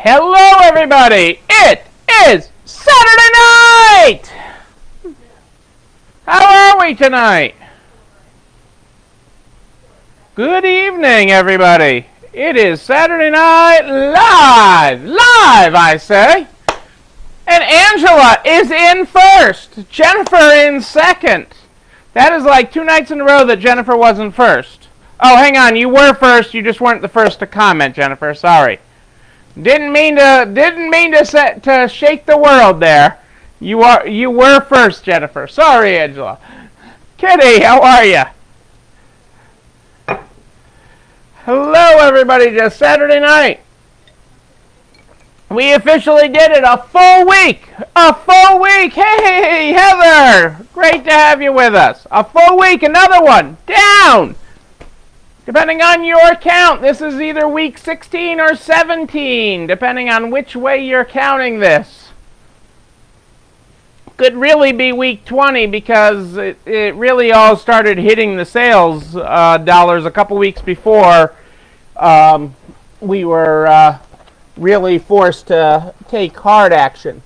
Hello everybody! It is Saturday night! How are we tonight? Good evening everybody! It is Saturday night live! Live I say! And Angela is in first! Jennifer in second! That is like 2 nights in a row that Jennifer wasn't first. Oh, hang on, you were first, you just weren't the first to comment, Jennifer, sorry. Didn't mean to shake the world there. You were first, Jennifer. Sorry, Angela. Kitty, how are you? Hello, everybody. Just Saturday night. We officially did it. A full week. A full week. Hey, Heather. Great to have you with us. A full week. Another one. Down. Depending on your count, this is either week 16 or 17, depending on which way you're counting this. Could really be week 20 because it really all started hitting the sales dollars a couple weeks before we were really forced to take hard action.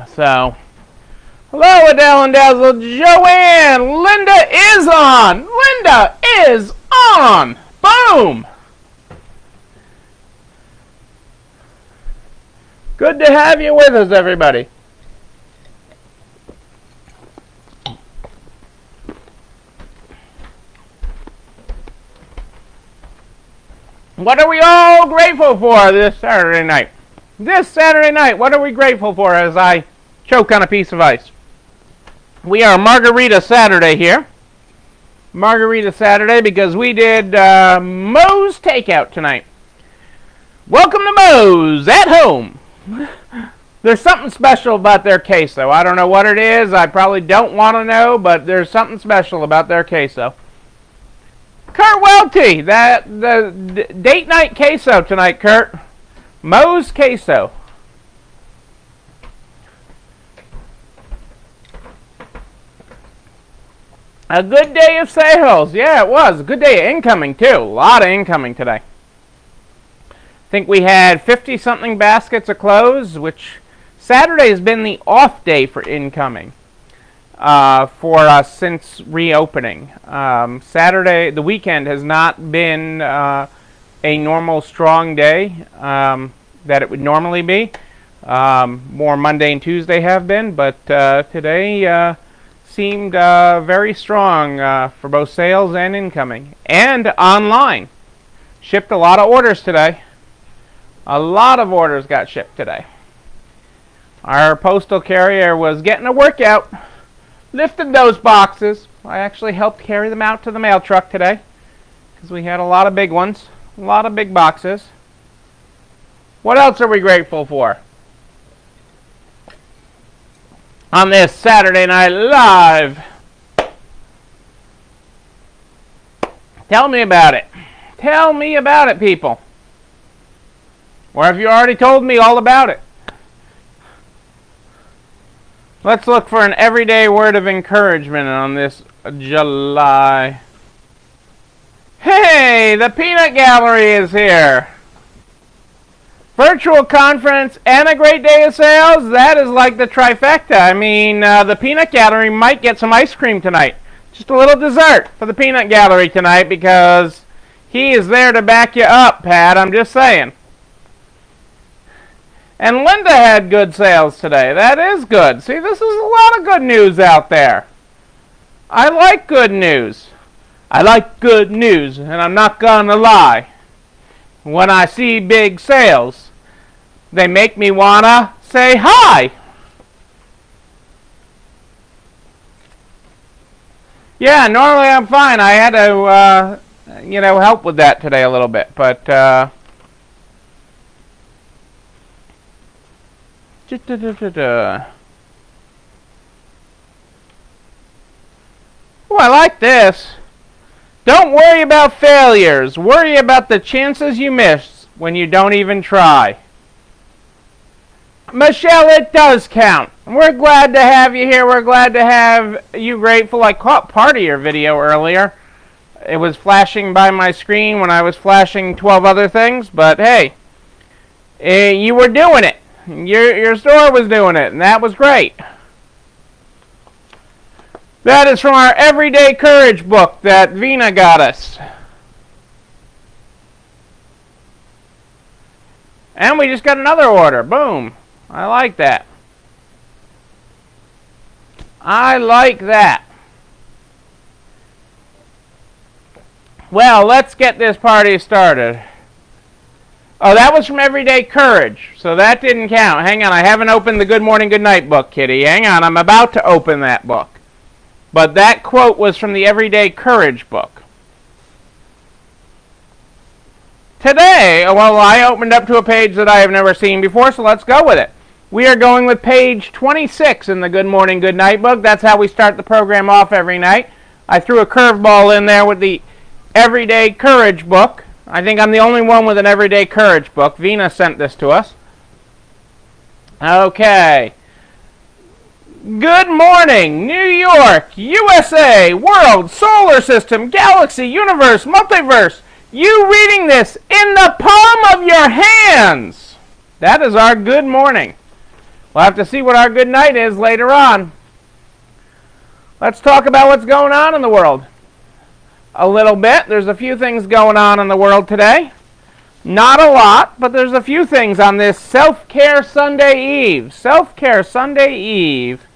So... hello, Adele and Dazzle. Joanne! Linda is on! Linda is on! Boom! Good to have you with us, everybody. What are we all grateful for this Saturday night? This Saturday night, what are we grateful for as I choke on a piece of ice? We are Margarita Saturday here. Margarita Saturday because we did Moe's Takeout tonight. Welcome to Moe's at home. There's something special about their queso. I don't know what it is. I probably don't want to know, but there's something special about their queso. Kurt Welty, the date night queso tonight, Kurt. Moe's Queso. A good day of sales. Yeah, it was. A good day of incoming, too. A lot of incoming today. I think we had 50-something baskets of clothes, which Saturday has been the off day for incoming for us since reopening. Saturday, the weekend, has not been a normal strong day that it would normally be. More Monday and Tuesday have been, but today... seemed very strong for both sales and incoming. And online. Shipped a lot of orders today. A lot of orders got shipped today. Our postal carrier was getting a workout. Lifted those boxes. I actually helped carry them out to the mail truck today. Because we had a lot of big ones. A lot of big boxes. What else are we grateful for? On this Saturday Night Live. Tell me about it. Tell me about it, people. Or have you already told me all about it? Let's look for an everyday word of encouragement on this July. Hey, the Peanut Gallery is here. Virtual conference and a great day of sales, that is like the trifecta. I mean, the Peanut Gallery might get some ice cream tonight. Just a little dessert for the Peanut Gallery tonight because he is there to back you up, Pat. I'm just saying. And Linda had good sales today. That is good. See, this is a lot of good news out there. I like good news. I like good news, and I'm not gonna lie. When I see big sales, they make me wanna say hi. Yeah, normally I'm fine. I had to, help with that today a little bit, but oh, I like this. Don't worry about failures. Worry about the chances you miss when you don't even try. Michelle, it does count. We're glad to have you here. We're glad to have you grateful. I caught part of your video earlier. It was flashing by my screen when I was flashing 12 other things, but hey, you were doing it. Your store was doing it, and that was great. That is from our Everyday Courage book that Vina got us. And we just got another order. Boom. I like that. I like that. Well, let's get this party started. Oh, that was from Everyday Courage, so that didn't count. Hang on, I haven't opened the Good Morning, Good Night book, Kitty. Hang on, I'm about to open that book. But that quote was from the Everyday Courage book. Today, well, I opened up to a page that I have never seen before, so let's go with it. We are going with page 26 in the Good Morning, Good Night book. That's how we start the program off every night. I threw a curveball in there with the Everyday Courage book. I think I'm the only one with an Everyday Courage book. Vina sent this to us. Okay. Good morning, New York, USA, world, solar system, galaxy, universe, multiverse. You reading this in the palm of your hands. That is our good morning. We'll have to see what our good night is later on. Let's talk about what's going on in the world. A little bit. There's a few things going on in the world today. Not a lot, but there's a few things on this Self-Care Sunday Eve. Self-Care Sunday Eve.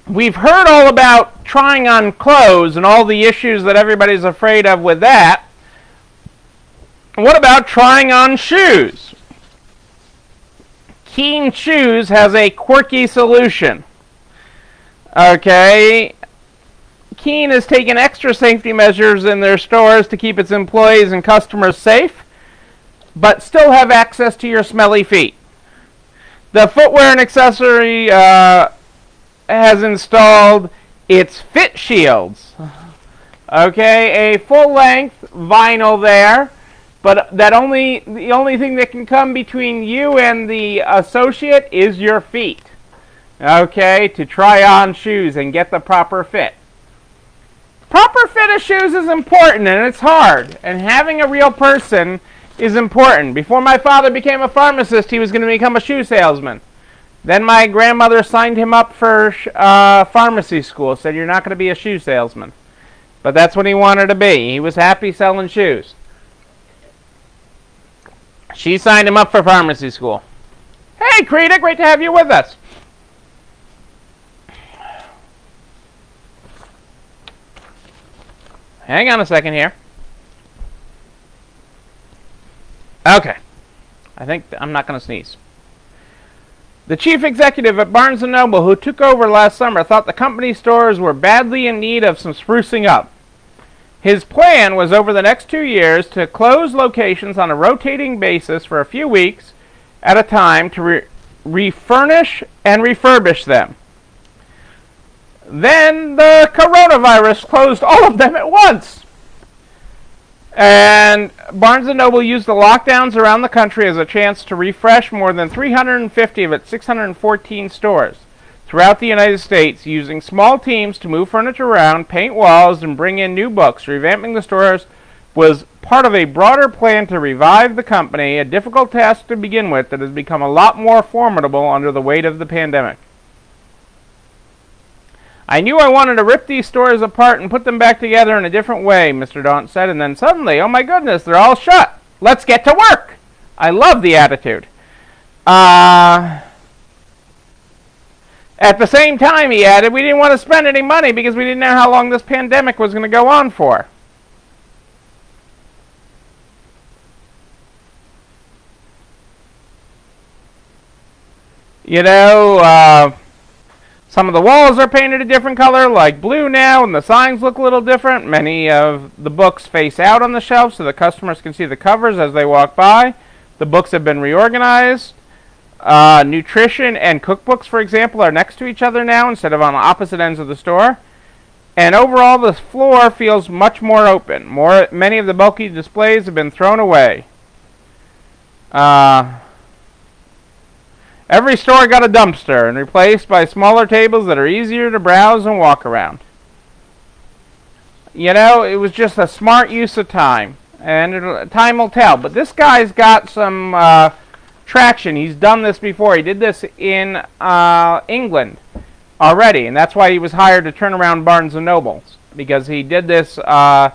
We've heard all about trying on clothes and all the issues that everybody's afraid of with that. What about trying on shoes? Keen Shoes has a quirky solution. Okay. Keen has taken extra safety measures in their stores to keep its employees and customers safe, but still have access to your smelly feet. The footwear and accessory has installed its Fit Shields. Okay, a full-length vinyl there. But the only thing that can come between you and the associate is your feet. Okay, to try on shoes and get the proper fit. Proper fit of shoes is important, and it's hard. And having a real person is important. Before my father became a pharmacist, he was going to become a shoe salesman. Then my grandmother signed him up for pharmacy school. Said, you're not going to be a shoe salesman. But that's what he wanted to be. He was happy selling shoes. She signed him up for pharmacy school. Hey, Krita, great to have you with us. Hang on a second here. Okay. I think I'm not going to sneeze. The chief executive at Barnes & Noble, who took over last summer, thought the company's stores were badly in need of some sprucing up. His plan was over the next 2 years to close locations on a rotating basis for a few weeks at a time to refurnish and refurbish them. Then the coronavirus closed all of them at once. And Barnes & Noble used the lockdowns around the country as a chance to refresh more than 350 of its 614 stores throughout the United States, using small teams to move furniture around, paint walls, and bring in new books. Revamping the stores was part of a broader plan to revive the company, a difficult task to begin with that has become a lot more formidable under the weight of the pandemic. I knew I wanted to rip these stores apart and put them back together in a different way, Mr. Daunt said, and then suddenly, oh my goodness, they're all shut. Let's get to work. I love the attitude. At the same time, he added, we didn't want to spend any money because we didn't know how long this pandemic was going to go on for. You know, some of the walls are painted a different color, like blue now, and the signs look a little different. Many of the books face out on the shelf so the customers can see the covers as they walk by. The books have been reorganized. Nutrition and cookbooks, for example, are next to each other now instead of on the opposite ends of the store. And overall, the floor feels much more open. Many of the bulky displays have been thrown away. As Every store got a dumpster and replaced by smaller tables that are easier to browse and walk around. You know, it was just a smart use of time, and time will tell. But this guy's got some traction. He's done this before. He did this in England already, and that's why he was hired to turn around Barnes & Nobles, because he did this to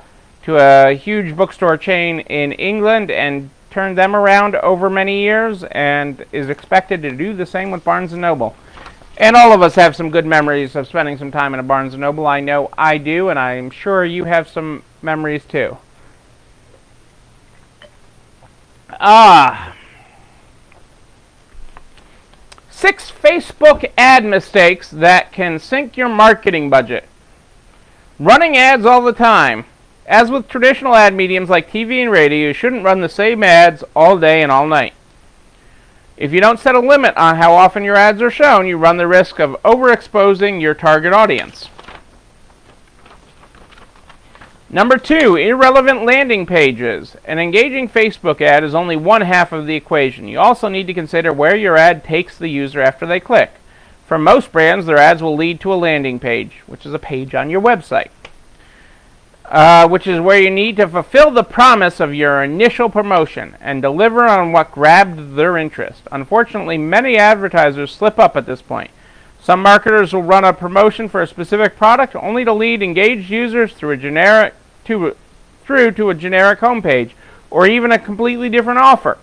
a huge bookstore chain in England and turned them around over many years, and is expected to do the same with Barnes & Noble. And all of us have some good memories of spending some time in a Barnes & Noble. I know I do, and I'm sure you have some memories too. 6 Facebook ad mistakes that can sink your marketing budget. Running ads all the time. As with traditional ad mediums like TV and radio, you shouldn't run the same ads all day and all night. If you don't set a limit on how often your ads are shown, you run the risk of overexposing your target audience. Number 2, irrelevant landing pages. An engaging Facebook ad is only one half of the equation. You also need to consider where your ad takes the user after they click. For most brands, their ads will lead to a landing page, which is a page on your website, which is where you need to fulfill the promise of your initial promotion and deliver on what grabbed their interest. Unfortunately, many advertisers slip up at this point. Some marketers will run a promotion for a specific product only to lead engaged users through a generic homepage or even a completely different offer.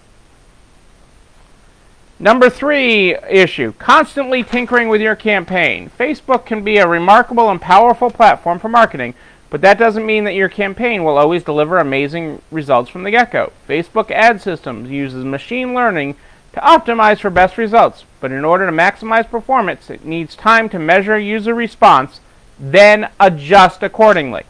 Number 3 issue, constantly tinkering with your campaign. Facebook can be a remarkable and powerful platform for marketing, but that doesn't mean that your campaign will always deliver amazing results from the get-go. Facebook ad systems uses machine learning to optimize for best results, but in order to maximize performance, it needs time to measure user response, then adjust accordingly.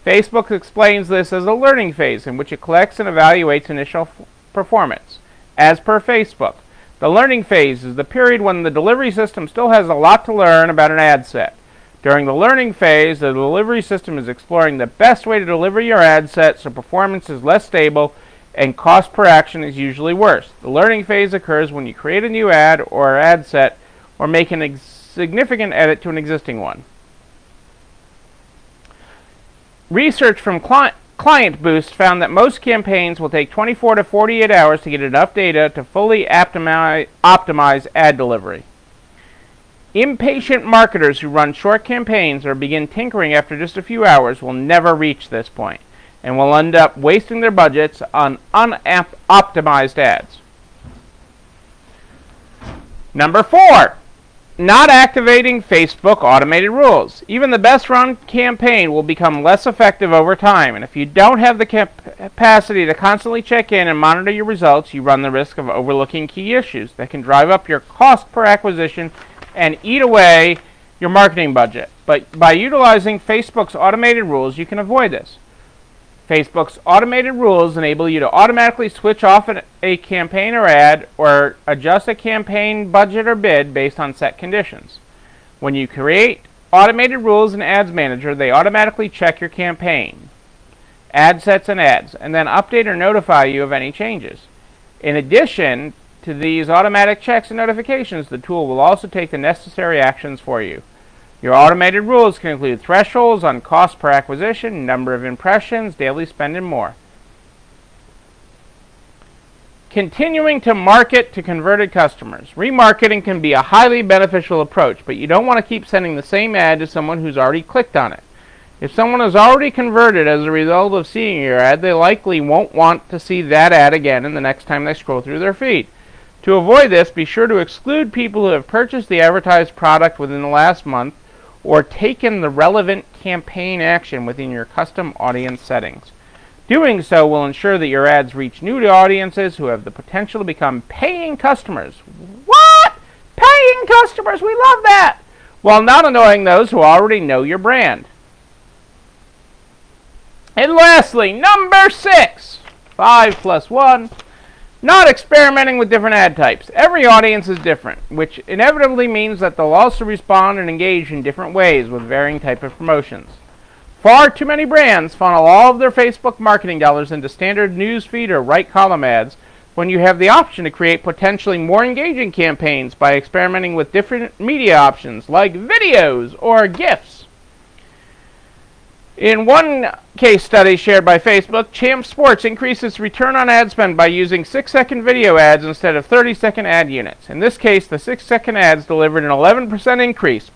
Facebook explains this as a learning phase in which it collects and evaluates initial performance. As per Facebook, the learning phase is the period when the delivery system still has a lot to learn about an ad set. During the learning phase, the delivery system is exploring the best way to deliver your ad set so performance is less stable and cost per action is usually worse. The learning phase occurs when you create a new ad or ad set or make a significant edit to an existing one. Research from Client Boost found that most campaigns will take 24 to 48 hours to get enough data to fully optimize ad delivery. Impatient marketers who run short campaigns or begin tinkering after just a few hours will never reach this point and will end up wasting their budgets on unoptimized ads. Number 4, not activating Facebook automated rules. Even the best run campaign will become less effective over time, and if you don't have the capacity to constantly check in and monitor your results, you run the risk of overlooking key issues that can drive up your cost per acquisition and eat away your marketing budget. But by utilizing Facebook's automated rules, you can avoid this. Facebook's automated rules enable you to automatically switch off a campaign or ad or adjust a campaign budget or bid based on set conditions. When you create automated rules in Ads Manager, they automatically check your campaign, ad sets, and ads, and then update or notify you of any changes. In addition to these automatic checks and notifications, the tool will also take the necessary actions for you. Your automated rules can include thresholds on cost per acquisition, number of impressions, daily spend, and more. Continuing to market to converted customers. Remarketing can be a highly beneficial approach, but you don't want to keep sending the same ad to someone who's already clicked on it. If someone has already converted as a result of seeing your ad, they likely won't want to see that ad again the next time they scroll through their feed. To avoid this, be sure to exclude people who have purchased the advertised product within the last month or taken the relevant campaign action within your custom audience settings. Doing so will ensure that your ads reach new audiences who have the potential to become paying customers. What? Paying customers! We love that! While not annoying those who already know your brand. And lastly, number 6, 5 plus 1, not experimenting with different ad types. Every audience is different, which inevitably means that they'll also respond and engage in different ways with varying types of promotions. Far too many brands funnel all of their Facebook marketing dollars into standard newsfeed or right column ads when you have the option to create potentially more engaging campaigns by experimenting with different media options like videos or GIFs. In one case study shared by Facebook, Champ Sports increased its return on ad spend by using 6-second video ads instead of 30-second ad units. In this case, the 6-second ads delivered an 11% increase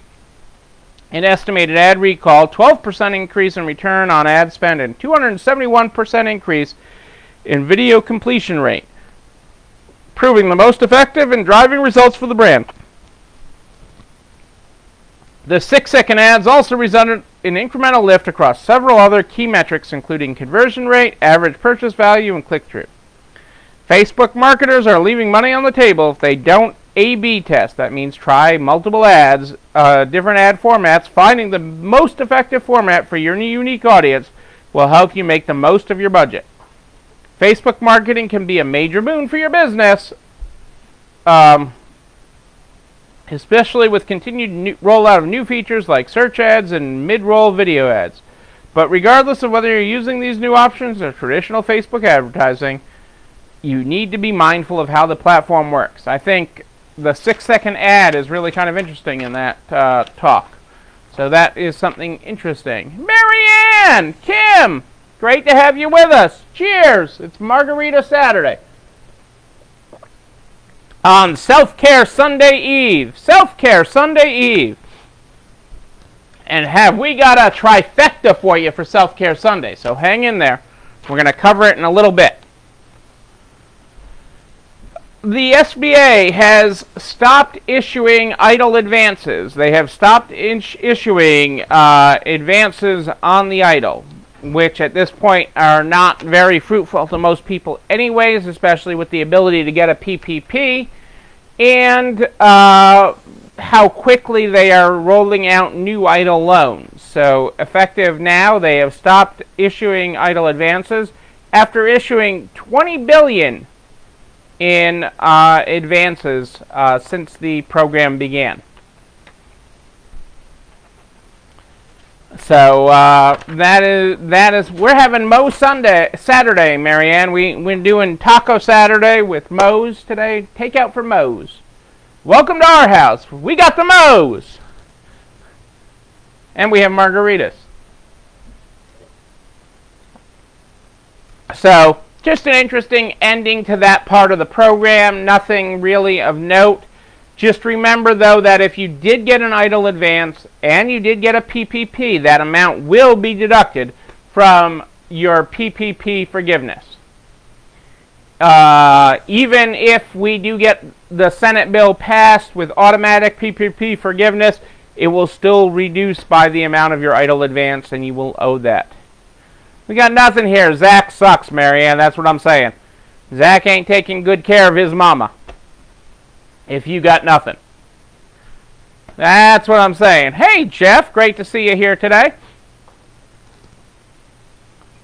in estimated ad recall, 12% increase in return on ad spend, and 271% increase in video completion rate, proving the most effective in driving results for the brand. The 6-second ads also resulted in incremental lift across several other key metrics, including conversion rate, average purchase value, and click-through. Facebook marketers are leaving money on the table if they don't A/B test. That means try multiple ads, different ad formats. Finding the most effective format for your unique audience will help you make the most of your budget. Facebook marketing can be a major boon for your business, especially with continued rollout of new features like search ads and mid-roll video ads. But regardless of whether you're using these new options or traditional Facebook advertising, you need to be mindful of how the platform works. I think the 6-second ad is really kind of interesting in that talk. So that is something interesting. Marianne! Kim! Great to have you with us. Cheers! It's Margarita Saturday. On Self-Care Sunday Eve. Self-Care Sunday Eve. And have we got a trifecta for you for Self-Care Sunday. So hang in there. We're going to cover it in a little bit. The SBA has stopped issuing EIDL advances. They have stopped issuing advances on the EIDL, which at this point are not very fruitful to most people anyways, especially with the ability to get a PPP, and how quickly they are rolling out new EIDL loans. So effective now, they have stopped issuing EIDL advances after issuing $20 billion in advances since the program began. So that is we're having Saturday, Marianne. We're doing Taco Saturday with Moe's today. Takeout for Moe's. Welcome to our house. We got the Moe's, and we have margaritas. So just an interesting ending to that part of the program. Nothing really of note. Just remember, though, that if you did get an EIDL advance and you did get a PPP, that amount will be deducted from your PPP forgiveness. Even if we do get the Senate bill passed with automatic PPP forgiveness, it will still reduce by the amount of your EIDL advance, and you will owe that. We got nothing here. Zach sucks, Marianne. That's what I'm saying. Zach ain't taking good care of his mama. If you got nothing. That's what I'm saying. Hey, Jeff. Great to see you here today.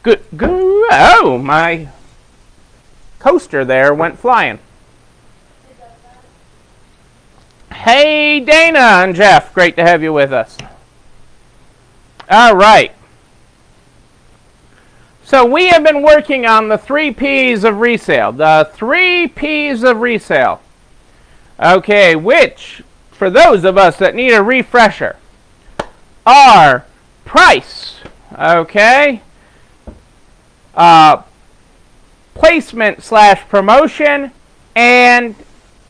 Good. Oh, my coaster there went flying. Hey, Dana and Jeff. Great to have you with us. All right. So we have been working on the 3 P's of resale. The 3 P's of resale. Okay, which, for those of us that need a refresher, are price, okay, placement/promotion, and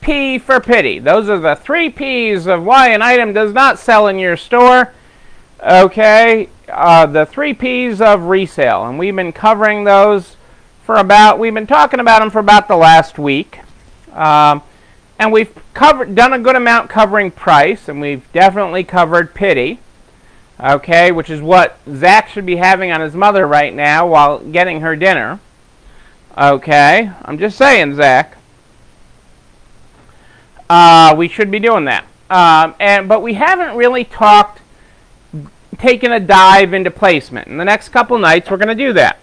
P for pity. Those are the 3 P's of why an item does not sell in your store. Okay, the 3 P's of resale, and we've been covering those for we've been talking about them for about the last week, and we've done a good amount covering price, and we've definitely covered pity, okay, which is what Zach should be having on his mother right now while getting her dinner, okay, I'm just saying, Zach, we should be doing that, but we haven't really taken a dive into placement. In the next couple nights, we're going to do that.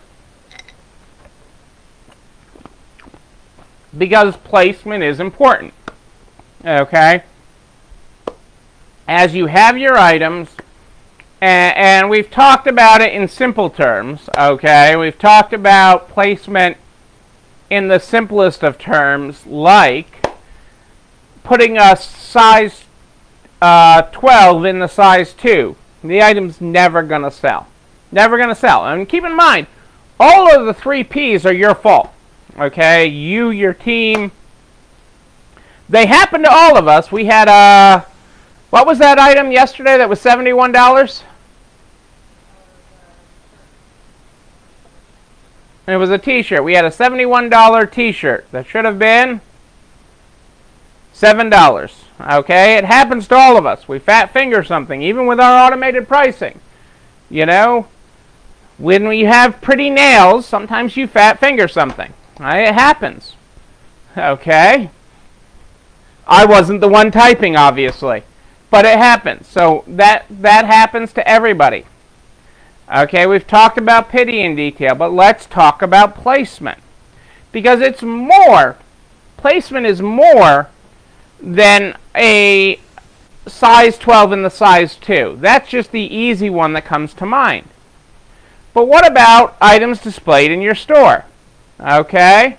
Because placement is important. Okay? As you have your items, and we've talked about it in simple terms, okay? We've talked about placement in the simplest of terms, like putting a size 12 in the size 2. The item's never going to sell. Never going to sell. And keep in mind, all of the 3 Ps are your fault. Okay? You, your team. They happen to all of us. We had a... What was that item yesterday that was $71? It was a t-shirt. We had a $71 t-shirt that should have been $7. Okay? It happens to all of us. We fat finger something, even with our automated pricing. You know? When we have pretty nails, sometimes you fat finger something. It happens. Okay? I wasn't the one typing, obviously. But it happens. So that happens to everybody. Okay, we've talked about pity in detail, but let's talk about placement. Because it's more, placement is more than a size 12 in the size 2. That's just the easy one that comes to mind. But what about items displayed in your store? Okay?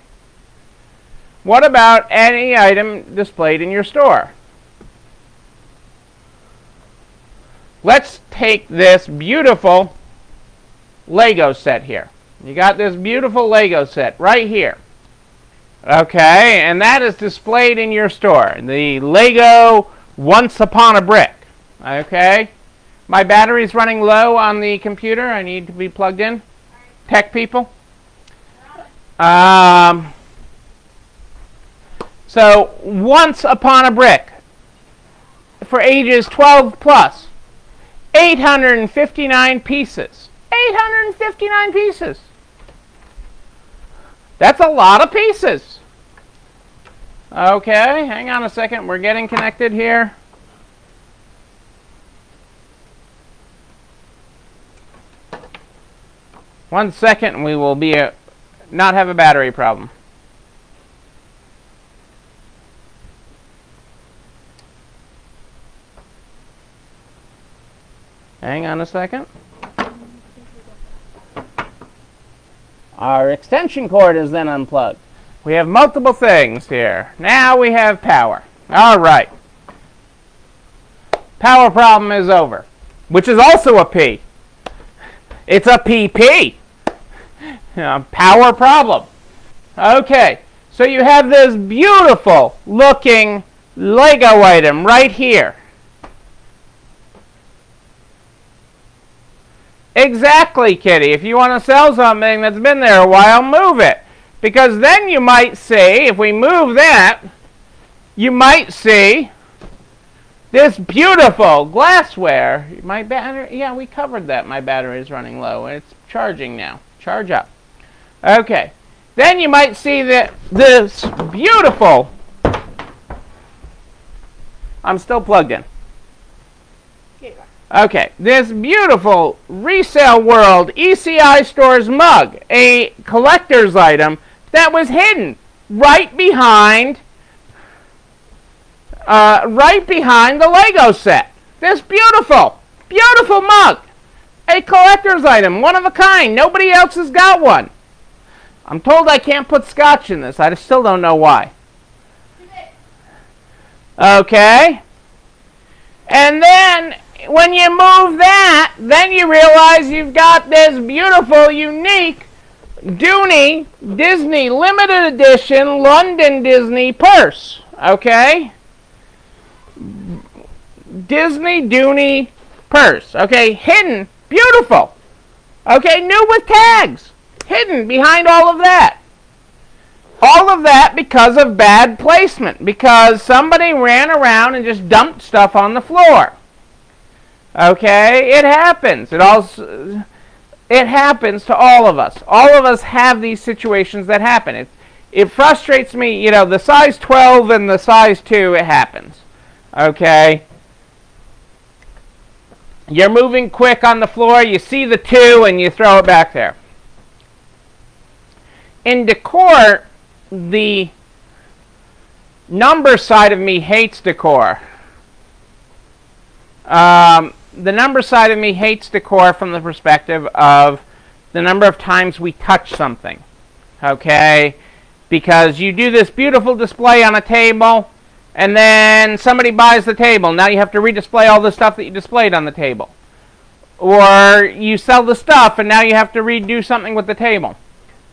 What about any item displayed in your store? Let's take this beautiful Lego set here. You got this beautiful Lego set right here. Okay, and that is displayed in your store. The Lego Once Upon a Brick. Okay? My battery's running low on the computer. I need to be plugged in. Tech people. So, Once Upon a Brick. For ages 12 plus. 859 pieces. 859 pieces. That's a lot of pieces. Okay, hang on a second. We're getting connected here. One second, and we will be not have a battery problem. Hang on a second. Our extension cord is then unplugged. We have multiple things here. Now we have power. All right. Power problem is over, which is also a P. It's a PP. Power problem. Okay. So you have this beautiful looking Lego item right here. Exactly, Kitty. If you want to sell something that's been there a while, move it. Because then you might see, if we move that, you might see this beautiful glassware. My battery, yeah, we covered that. My battery is running low, and it's charging now. Charge up. Okay. Then you might see that this beautiful... I'm still plugged in. Okay, this beautiful Resale World ECI Stores mug, a collector's item that was hidden right behind the Lego set. This beautiful, beautiful mug, a collector's item, one of a kind. Nobody else has got one. I'm told I can't put scotch in this. I still don't know why. Okay, and then when you move that, then you realize you've got this beautiful, unique Dooney Disney Limited Edition London Disney purse. Okay? Disney Dooney purse. Okay? Hidden. Beautiful. Okay? New with tags. Hidden behind all of that. All of that because of bad placement. Because somebody ran around and just dumped stuff on the floor. Okay, it happens. It happens to all of us. All of us have these situations that happen. It frustrates me, you know, the size 12 and the size 2, it happens. Okay? You're moving quick on the floor, you see the 2 and you throw it back there. In decor, the number side of me hates decor. The number side of me hates decor from the perspective of the number of times we touch something. Okay? because you do this beautiful display on a table, and then somebody buys the table. Now you have to redisplay all the stuff that you displayed on the table. Or you sell the stuff, and now you have to redo something with the table.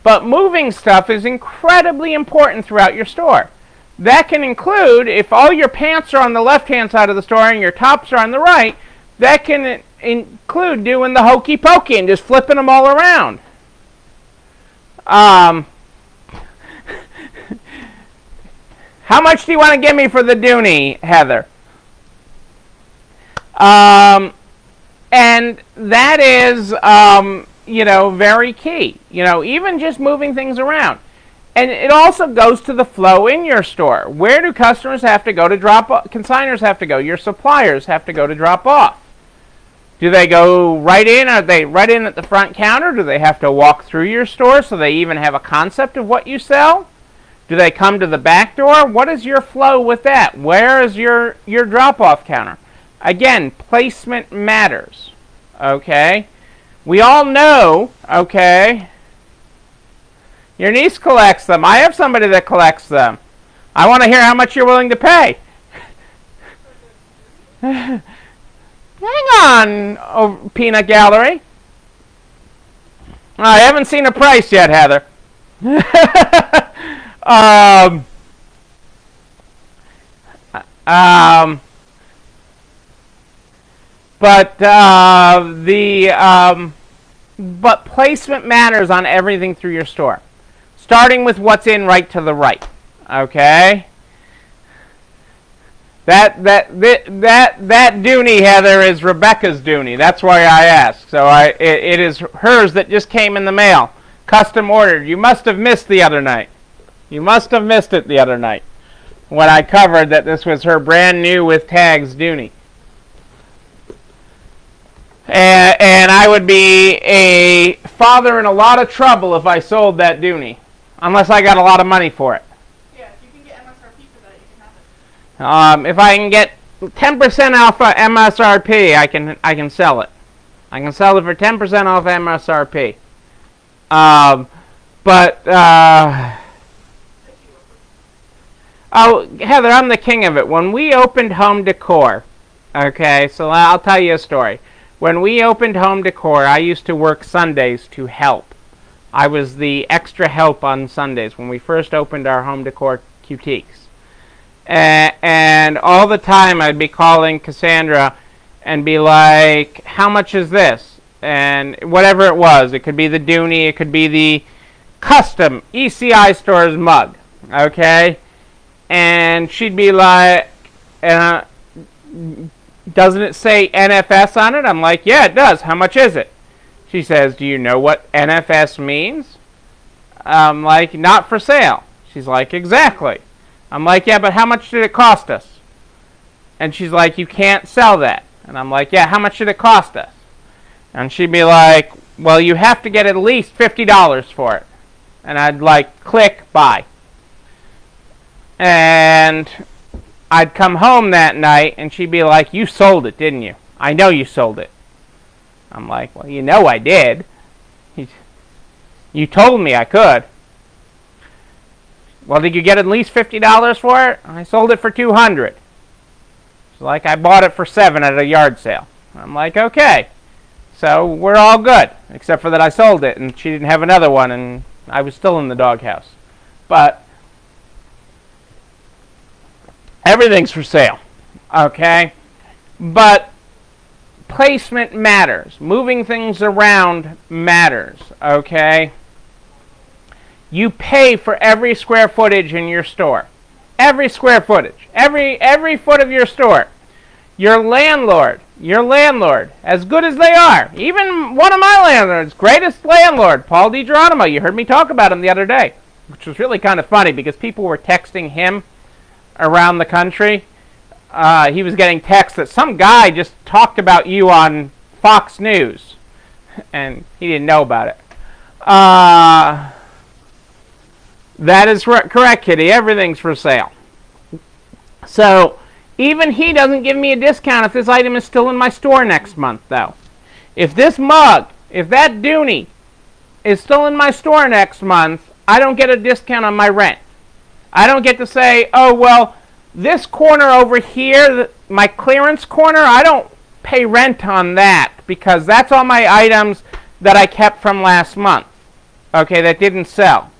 But moving stuff is incredibly important throughout your store. That can include, if all your pants are on the left-hand side of the store and your tops are on the right, that can include doing the hokey pokey and just flipping them all around. How much do you want to give me for the Dooney, Heather? And that is, very key. Even just moving things around. And it also goes to the flow in your store. Where do customers have to go to drop off? Consigners have to go. Your suppliers have to go to drop off. Do they go right in? Are they right in at the front counter? Do they have to walk through your store so they even have a concept of what you sell? Do they come to the back door? What is your flow with that? Where is your drop-off counter? Again, placement matters. Okay? We all know, okay, your niece collects them. I have somebody that collects them. I want to hear how much you're willing to pay. Hang on, oh, Peanut Gallery. I haven't seen a price yet, Heather. But placement matters on everything through your store. Starting with what's in right to the right. Okay? That Dooney, Heather, is Rebecca's Dooney. That's why I asked. So it is hers that just came in the mail. Custom ordered. You must have missed the other night. You must have missed it the other night when I covered that this was her brand new with tags Dooney. And I would be a father in a lot of trouble if I sold that Dooney. Unless I got a lot of money for it. Yeah, if you can get MSRP for that, you can have it. If I can get 10% off MSRP, I can sell it. I can sell it for 10% off MSRP. Oh, Heather, I'm the king of it. When we opened Home Decor, okay, so I'll tell you a story. When we opened Home Decor, I used to work Sundays to help. I was the extra help on Sundays when we first opened our Home Decor boutiques. And all the time I'd be calling Cassandra and be like, how much is this? And whatever it was. It could be the Dooney. It could be the custom ECI Stores mug. Okay? And she'd be like, doesn't it say NFS on it? I'm like, yeah, it does. How much is it? She says, do you know what NFS means? I'm like, not for sale. She's like, exactly. I'm like, yeah, but how much did it cost us? And she's like, you can't sell that. And I'm like, yeah, how much did it cost us? And she'd be like, well, you have to get at least $50 for it. And I'd like, click, buy. And I'd come home that night, and she'd be like, you sold it, didn't you? I know you sold it. I'm like, well, you know I did. You told me I could. Well, did you get at least $50 for it? I sold it for $200. She's like, I bought it for $7 at a yard sale. I'm like, okay. So we're all good, except for that I sold it, and she didn't have another one, and I was still in the doghouse. But everything's for sale, okay? But placement matters. Moving things around matters, okay? You pay for every square footage in your store. Every square footage. Every foot of your store. Your landlord, as good as they are, even one of my landlords, greatest landlord, Paul DiGeronimo, you heard me talk about him the other day, which was really kind of funny because people were texting him around the country. He was getting texts that some guy just talked about you on Fox News, and he didn't know about it. That is correct, Kitty. Everything's for sale. So even he doesn't give me a discount if this item is still in my store next month, though. If this mug, if that Dooney is still in my store next month, I don't get a discount on my rent. I don't get to say, oh, well, this corner over here, my clearance corner, I don't pay rent on that because that's all my items that I kept from last month, okay, that didn't sell.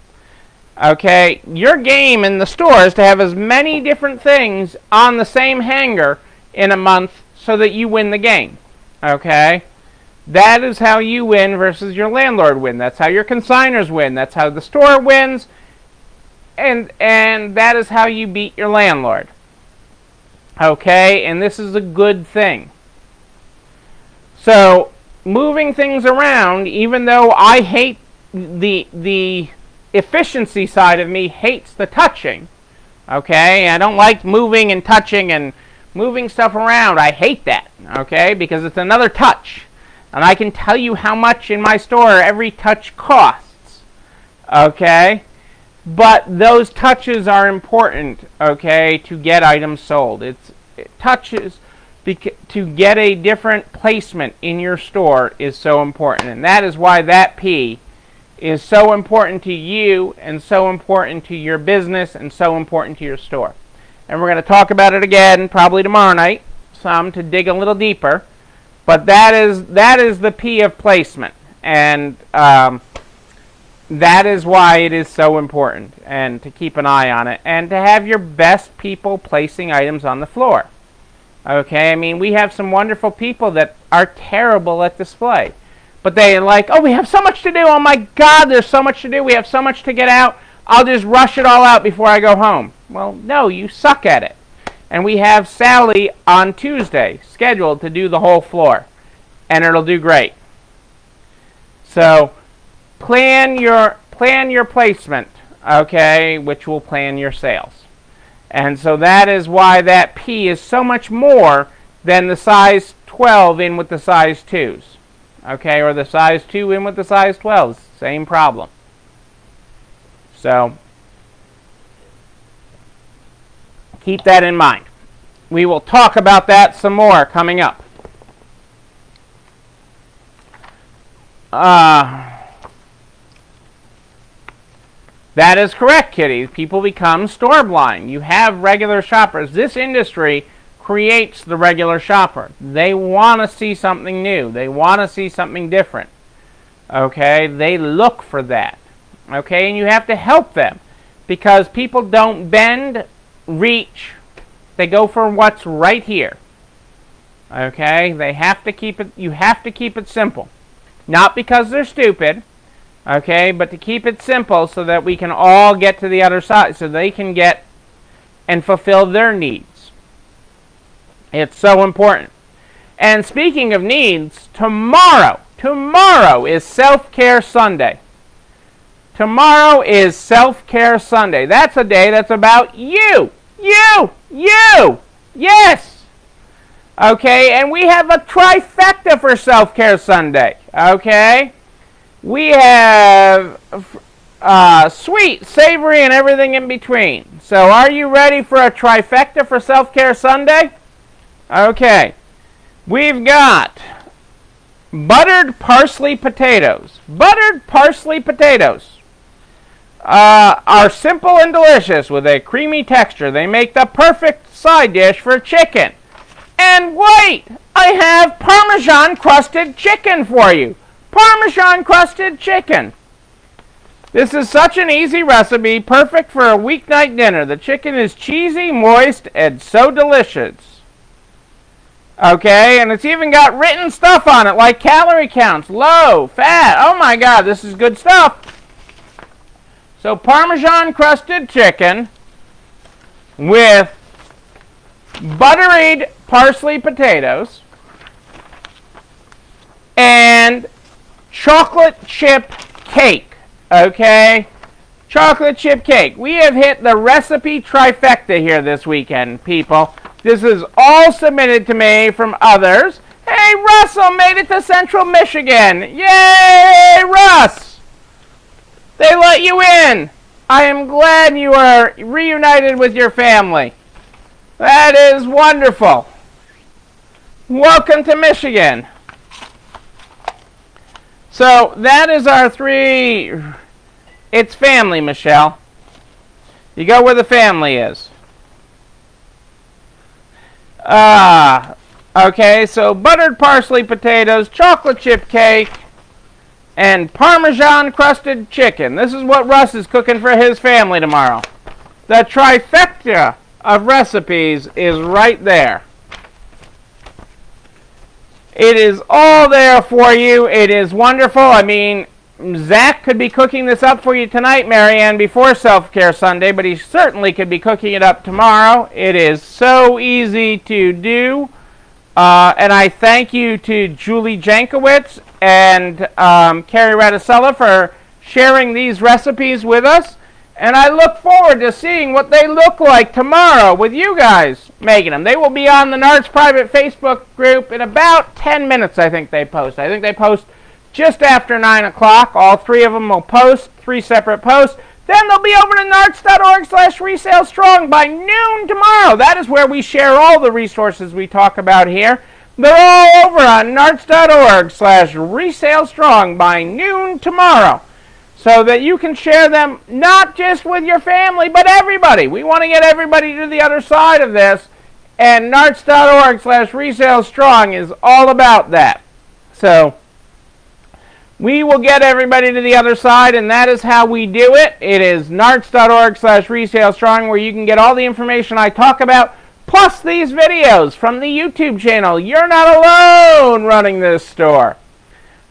Okay, your game in the store is to have as many different things on the same hanger in a month so that you win the game, okay? That is how you win versus your landlord win. That's how your consigners win. That's how the store wins. And that is how you beat your landlord. Okay? And this is a good thing. So, moving things around, even though I hate the efficiency side of me hates the touching. Okay? I don't like moving and touching and moving stuff around. I hate that. Okay? Because it's another touch. And I can tell you how much in my store every touch costs. Okay? But those touches are important, okay, to get items sold. It touches to get a different placement in your store is so important. And that is why that P is so important to you and so important to your business and so important to your store. And we're going to talk about it again probably tomorrow night, some to dig a little deeper. But that is the P of placement, and that is why it is so important, and to keep an eye on it, and to have your best people placing items on the floor. Okay, I mean, we have some wonderful people that are terrible at display, but they are like, oh, we have so much to do. Oh my God, there's so much to do. We have so much to get out. I'll just rush it all out before I go home. Well, no, you suck at it. And we have Sally on Tuesday scheduled to do the whole floor. And it'll do great. So plan your placement, okay, which will plan your sales. And so that is why that P is so much more than the size 12 in with the size 2s. Okay, or the size 2 in with the size 12s. Same problem. So keep that in mind. We will talk about that some more coming up. That is correct, Kitty. People become store blind. You have regular shoppers. This industry creates the regular shopper. They want to see something new. They want to see something different. Okay? They look for that. Okay? And you have to help them because people don't bend, reach. They go for what's right here. Okay? They have to keep it, you have to keep it simple. Not because they're stupid, okay, but to keep it simple so that we can all get to the other side, so they can get and fulfill their needs. It's so important. And speaking of needs, tomorrow is Self-Care Sunday. Tomorrow is Self-Care Sunday. That's a day that's about you. You! Yes! Okay, and we have a trifecta for Self-Care Sunday. Okay? We have sweet, savory, and everything in between. So are you ready for a trifecta for Self-Care Sunday? Okay. We've got buttered parsley potatoes. Buttered parsley potatoes are simple and delicious with a creamy texture. They make the perfect side dish for chicken. And wait, I have Parmesan crusted chicken for you. Parmesan crusted chicken. This is such an easy recipe, perfect for a weeknight dinner. The chicken is cheesy, moist, and so delicious. Okay, and it's even got written stuff on it, like calorie counts, low, fat. Oh my God, this is good stuff. So Parmesan crusted chicken with buttered parsley potatoes and chocolate chip cake. Okay? Chocolate chip cake. We have hit the recipe trifecta here this weekend, people. This is all submitted to me from others. Hey, Russell made it to Central Michigan. Yay, Russ! They let you in. I am glad you are reunited with your family. That is wonderful. Welcome to Michigan. So that is our 3 It's family, Michelle. You go where the family is. Okay, so buttered parsley potatoes, chocolate chip cake, and Parmesan crusted chicken. This is what Russ is cooking for his family tomorrow. The trifecta of recipes is right there. It is all there for you. It is wonderful. I mean, Zach could be cooking this up for you tonight, Marianne, before Self-Care Sunday, but he certainly could be cooking it up tomorrow. It is so easy to do. And I thank you to Julie Jankowicz and Carrie Radicella for sharing these recipes with us. And I look forward to seeing what they look like tomorrow with you guys making them. They will be on the Nards private Facebook group in about 10 minutes, I think they post. I think they post just after 9 o'clock. All three of them will post, 3 separate posts. Then they'll be over to nards.org/resale strong by noon tomorrow. That is where we share all the resources we talk about here. They're all over on nards.org/resale strong by noon tomorrow, so that you can share them not just with your family, but everybody. We want to get everybody to the other side of this, and nards.org/resale strong is all about that. So we will get everybody to the other side, and that is how we do it. It is nards.org/resale strong, where you can get all the information I talk about, plus these videos from the YouTube channel. You're not alone running this store.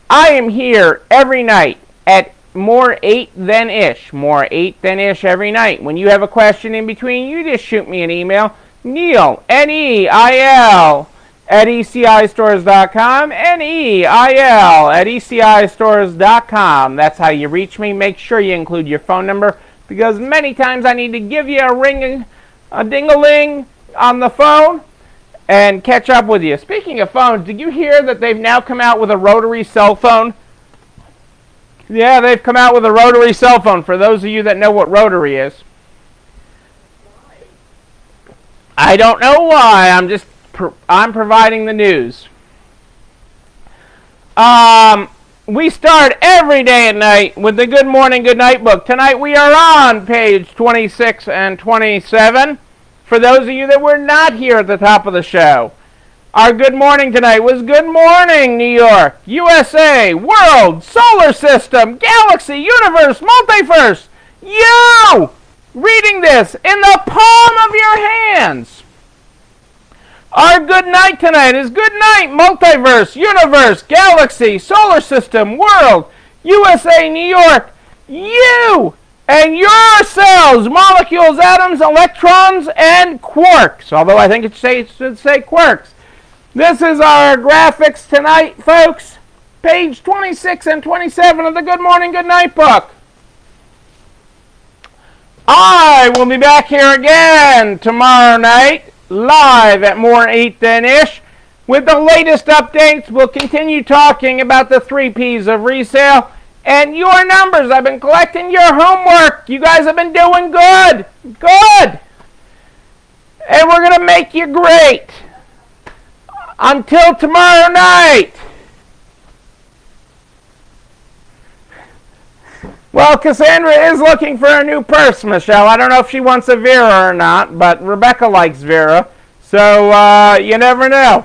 I am here every night at more 8 than ish every night. When you have a question in between, you just shoot me an email, Neil, Neil @ECIstores.com, Neil @ECIstores.com. That's how you reach me. Make sure you include your phone number, because many times I need to give you a ding-a-ling on the phone and catch up with you. Speaking of phones, did you hear that they've now come out with a rotary cell phone? Yeah, they've come out with a rotary cell phone, for those of you that know what rotary is. I don't know why. I'm providing the news. We start every day at night with the Good Morning, Good Night book. Tonight we are on page 26 and 27. For those of you that were not here at the top of the show, our good morning tonight was Good Morning, New York, USA, World, Solar System, Galaxy, Universe, Multiverse. You! Reading this in the palm of your hands. Our good night tonight is Good Night, Multiverse, Universe, Galaxy, Solar System, World, USA, New York, you and your cells, molecules, atoms, electrons, and quarks. Although I think it should say quarks. This is our graphics tonight, folks. Page 26 and 27 of the Good Morning, Good Night book. I will be back here again tomorrow night, live at more 8 than ish, with the latest updates. We'll continue talking about the 3 Ps of resale and your numbers. I've been collecting your homework. You guys have been doing good. Good. And we're going to make you great. Until tomorrow night. Well, Cassandra is looking for a new purse, Michelle. I don't know if she wants a Vera or not, but Rebecca likes Vera. So, you never know.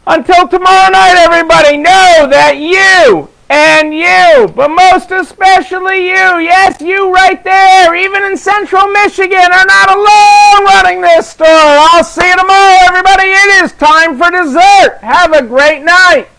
Until tomorrow night, everybody, know that you and you, but most especially you, yes, you right there, even in Central Michigan, are not alone running this store. I'll see you tomorrow, everybody. It is time for dessert. Have a great night.